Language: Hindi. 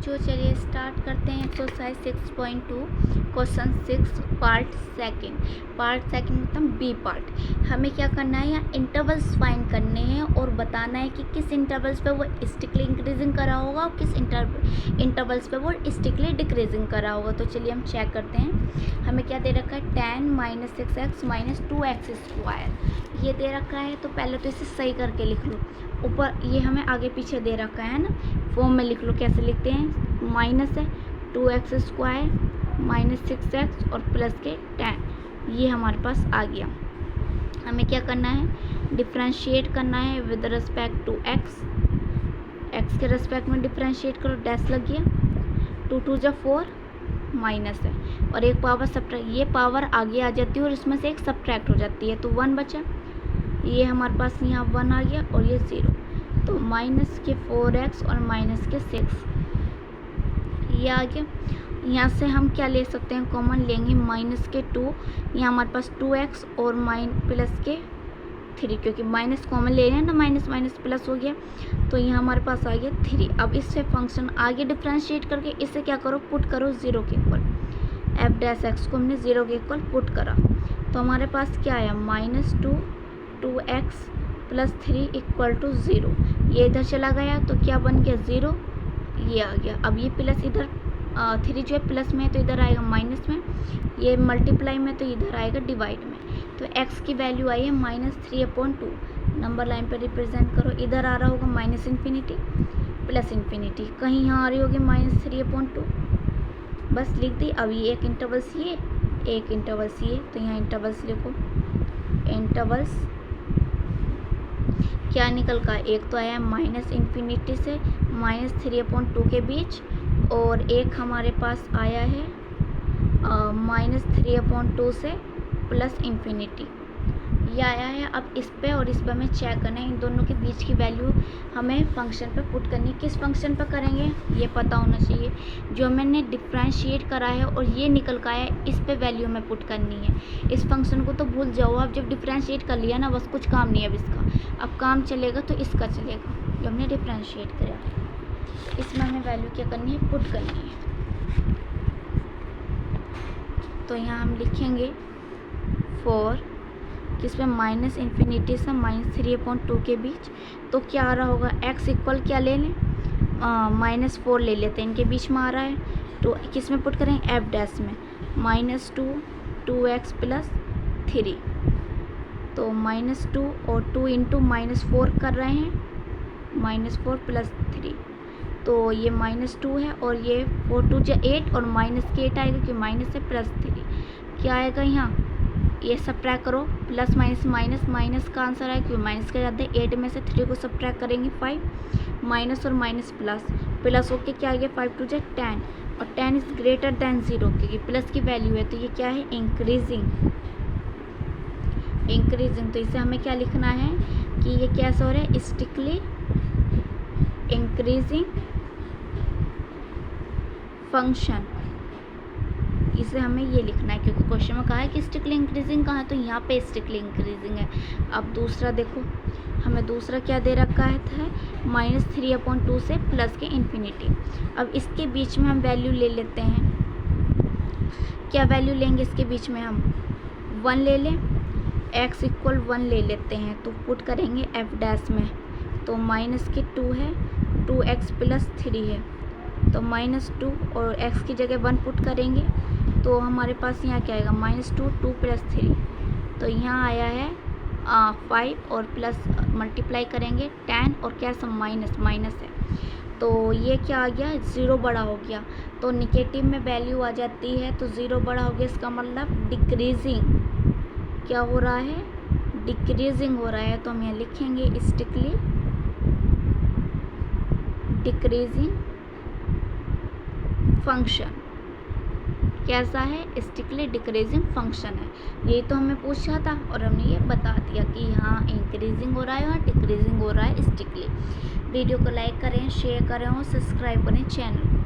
बच्चों चलिए स्टार्ट करते हैं एक्सरसाइज 6.2 क्वेश्चन 6 पार्ट सेकंड मतलब बी पार्ट। हमें क्या करना है, यहाँ इंटरवल्स फाइंड करने हैं और बताना है कि किस इंटरवल्स पे वो स्टिकली इंक्रीजिंग करा होगा और किस इंटरवल्स पे वो स्टिकली डिक्रीजिंग करा होगा। तो चलिए हम चेक करते हैं। हमें क्या दे रखा है, 10 - 6x - 2x² ये दे रखा है। तो पहले तो इसे सही करके लिख लो। ऊपर ये हमें आगे पीछे दे रखा है ना, फॉर्म में लिख लो। कैसे लिखते हैं, माइनस है 2x² - 6x और प्लस के 10, ये हमारे पास आ गया। हमें क्या करना है, डिफ्रेंशिएट करना है विद रिस्पेक्ट टू x के रिस्पेक्ट में डिफ्रेंशिएट करो, डैश लग गया। 2 - 2 = 4 माइनस है और एक पावर सब्ट्रैक्ट, ये पावर आगे आ जाती है और इसमें से एक सब्ट्रैक्ट हो जाती है तो 1 बचा। ये हमारे पास यहाँ 1 आ गया और ये 0, तो माइनस के 4x और माइनस के 6 ये आ गया। यहाँ से हम क्या ले सकते हैं, कॉमन लेंगे माइनस के 2, यहाँ हमारे पास 2x और प्लस के 3, क्योंकि माइनस कॉमन ले रहे हैं ना, माइनस माइनस प्लस हो गया तो यहाँ हमारे पास आ गया 3। अब इससे फंक्शन आगे डिफ्रेंशिएट करके इसे क्या करो, पुट करो 0 के इक्वल। f' को हमने 0 के इक्वल पुट करा तो हमारे पास क्या आया, -2x + 3 = 0। ये इधर चला गया तो क्या बन गया, 0 ये आ गया। अब ये प्लस इधर 3 जो है प्लस में है तो इधर आएगा माइनस में, ये मल्टीप्लाई में तो इधर आएगा डिवाइड में। तो x की वैल्यू आई है -3/2। नंबर लाइन पर रिप्रेजेंट करो, इधर आ रहा होगा -∞ +∞, कहीं यहाँ आ रही होगी -3/2, बस लिख दी। अब ये एक इंटरवल्स ये, एक इंटरवल्स ये, तो यहाँ इंटरवल्स लिखो। इंटरवल्स क्या निकल का, एक तो आया -∞ से -3/2 के बीच और एक हमारे पास आया है -3/2 से +∞, ये आया है। अब इस पे और इस पे हमें चेक करना है, इन दोनों के बीच की वैल्यू हमें फंक्शन पे पुट करनी है। किस फंक्शन पे करेंगे ये पता होना चाहिए, जो मैंने डिफ्रेंशिएट करा है और ये निकल का है इस पे वैल्यू हमें पुट करनी है। इस फंक्शन को तो भूल जाओ आप, जब डिफ्रेंशिएट कर लिया ना बस, कुछ काम नहीं है अब इसका। अब काम चलेगा तो इसका चलेगा, जो हमने डिफ्रेंशिएट करा इसमें हमें वैल्यू क्या करनी है, पुट करनी है। तो यहाँ हम लिखेंगे 4 किस पे, -∞ से -3/2 के बीच। तो क्या आ रहा होगा, x इक्वल क्या ले लें, -4 ले लेते हैं, इनके बीच में आ रहा है तो किस में पुट करेंगे, f' में -2x + 3। तो -2 और 2 × -4 कर रहे हैं, -4 + 3, तो ये -2 है और ये 4 × 2 = 8 और माइनस के 8 आएगा कि माइनस है +3 क्या आएगा, यहाँ ये सब्ट्रैक्ट करो, प्लस माइनस माइनस, माइनस का आंसर आएगा क्योंकि माइनस क्या जाते हैं, 8 में से 3 को सब्ट्रैक्ट करेंगे 5, माइनस और माइनस प्लस होके क्या आ गया, 5 × 2 = 10 और 10 इज़ ग्रेटर दैन 0 क्योंकि प्लस की वैल्यू है तो ये क्या है, इंक्रीजिंग। तो इसे हमें क्या लिखना है कि ये कैसा हो रहा है, स्टिकली इंक्रीजिंग फंक्शन, इसे हमें ये लिखना है क्योंकि क्वेश्चन में कहा है कि स्टिकली इंक्रीजिंग कहाँ है, तो यहाँ पे स्टिकली इंक्रीजिंग है। अब दूसरा देखो, हमें दूसरा क्या दे रखा है, -3/2 से +∞। अब इसके बीच में हम वैल्यू ले लेते हैं, क्या वैल्यू लेंगे इसके बीच में, हम 1 ले लें, x = 1 ले लेते हैं तो पुट करेंगे f' में, तो -2 है, 2x + 3 है तो -2 और x की जगह 1 पुट करेंगे तो हमारे पास यहाँ क्या आएगा, -2 2 + 3, तो यहाँ आया है 5 और प्लस मल्टीप्लाई करेंगे 10 और क्या सब माइनस है तो ये क्या आ गया, 0 बड़ा हो गया। तो निगेटिव में वैल्यू आ जाती है तो 0 बड़ा हो गया, इसका मतलब डिक्रीजिंग क्या हो रहा है, डिक्रीजिंग हो रहा है। तो हम यहाँ लिखेंगे स्टिकली डिक्रीजिंग फंक्शन, कैसा है, स्टिकली डिक्रीजिंग फंक्शन है। यही तो हमें पूछा था और हमने ये बता दिया कि हाँ इंक्रीजिंग हो रहा है और डिक्रीजिंग हो रहा है स्टिकली। वीडियो को लाइक करें, शेयर करें और सब्सक्राइब करें चैनल को।